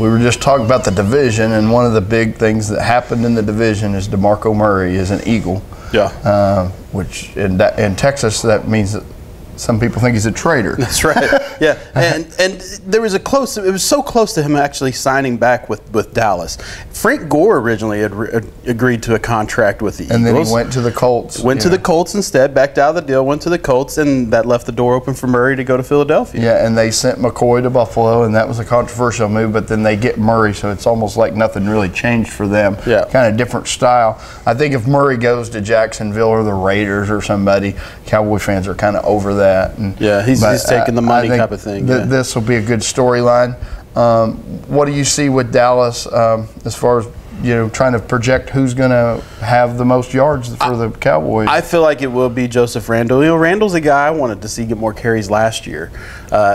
We were just talking about the division, and one of the big things that happened in the division is DeMarco Murray is an Eagle. Yeah. Which in Texas, that means that some people think he's a traitor. That's right. Yeah, and there was it was so close to him actually signing back with Dallas. Frank Gore originally had agreed to a contract with the Eagles. And then he went to the Colts. Went to the Colts instead, backed out of the deal, went to the Colts, and that left the door open for Murray to go to Philadelphia. Yeah, and they sent McCoy to Buffalo, and that was a controversial move, but then they get Murray, so it's almost like nothing really changed for them. Yeah. Kind of different style. I think if Murray goes to Jacksonville or the Raiders or somebody, Cowboy fans are kind of over that. And, yeah, he's taking the money type of thing. This will be a good storyline. What do you see with Dallas as far as trying to project who's going to have the most yards for the Cowboys? I feel like it will be Joseph Randle. Randle's a guy I wanted to see get more carries last year.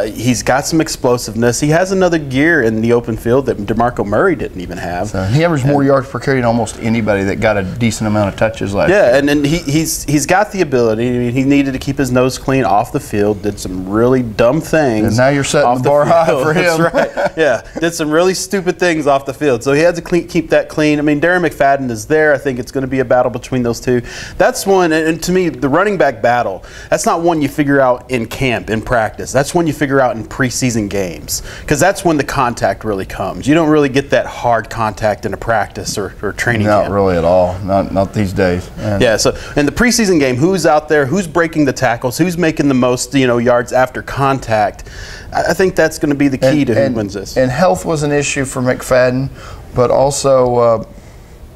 He's got some explosiveness. He has another gear in the open field that DeMarco Murray didn't even have. So he averaged more yards per carry than almost anybody that got a decent amount of touches last year. Yeah, and he's got the ability. I mean, he needed to keep his nose clean off the field, did some really dumb things. And now you're setting the bar high for him. That's right. Yeah, did some really stupid things off the field. So he had to keep that clean. I mean, Darren McFadden is there. I think it's going to be a battle between those two. That's one, and to me, the running back battle, that's not one you figure out in camp, in practice. That's one you figure out in preseason games, because that's when the contact really comes. You don't really get that hard contact in a practice or training camp. Not really at all. Not these days. And yeah, so in the preseason game, who's out there, who's breaking the tackles, who's making the most yards after contact, I think that's going to be the key to who wins this. And health was an issue for McFadden, but also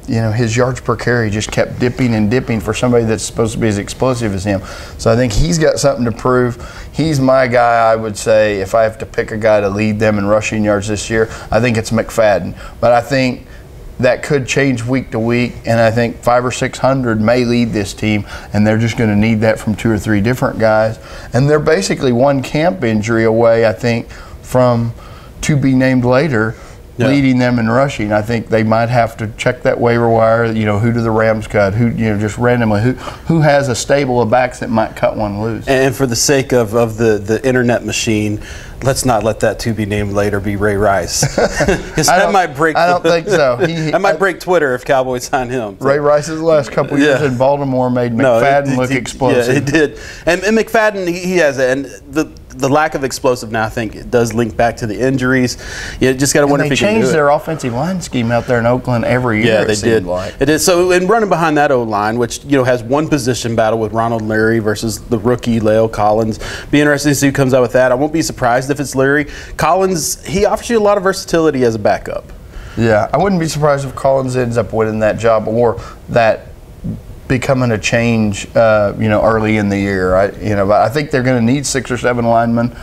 his yards per carry just kept dipping and dipping for somebody that's supposed to be as explosive as him. So I think he's got something to prove. He's my guy, I would say, if I have to pick a guy to lead them in rushing yards this year, I think it's McFadden. But I think that could change week to week, and I think 500 or 600 may lead this team, and they're just going to need that from 2 or 3 different guys. And they're basically one camp injury away, I think, from to be named later, leading them in rushing. I think they might have to check that waiver wire. Who do the Rams cut? Who, just randomly, who has a stable of backs that might cut one loose? And for the sake of the internet machine, let's not let that to be named later be Ray Rice. That might break. I don't think so. That might break Twitter if Cowboys sign him. Ray Rice's last couple of years in Baltimore made McFadden look explosive. Yeah, it did. And McFadden, he has it. And the lack of explosive now, I think, it does link back to the injuries. You just got to wonder if he can do it. They changed their offensive line scheme out there in Oakland every year. Yeah, they did. It is. So, in running behind that O-line, which has one position battle with Ronald Leary versus the rookie Leo Collins. Be interesting to see who comes out with that. I won't be surprised if it's Leary. Collins, he offers you a lot of versatility as a backup. Yeah, I wouldn't be surprised if Collins ends up winning that job or that becoming a change, early in the year. But I think they're going to need 6 or 7 linemen.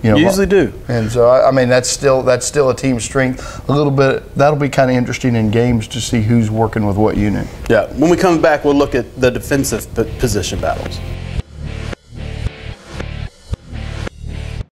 You usually do. And so, I mean, that's still a team strength. A little bit, that'll be kind of interesting in games to see who's working with what unit. Yeah. When we come back, we'll look at the defensive position battles.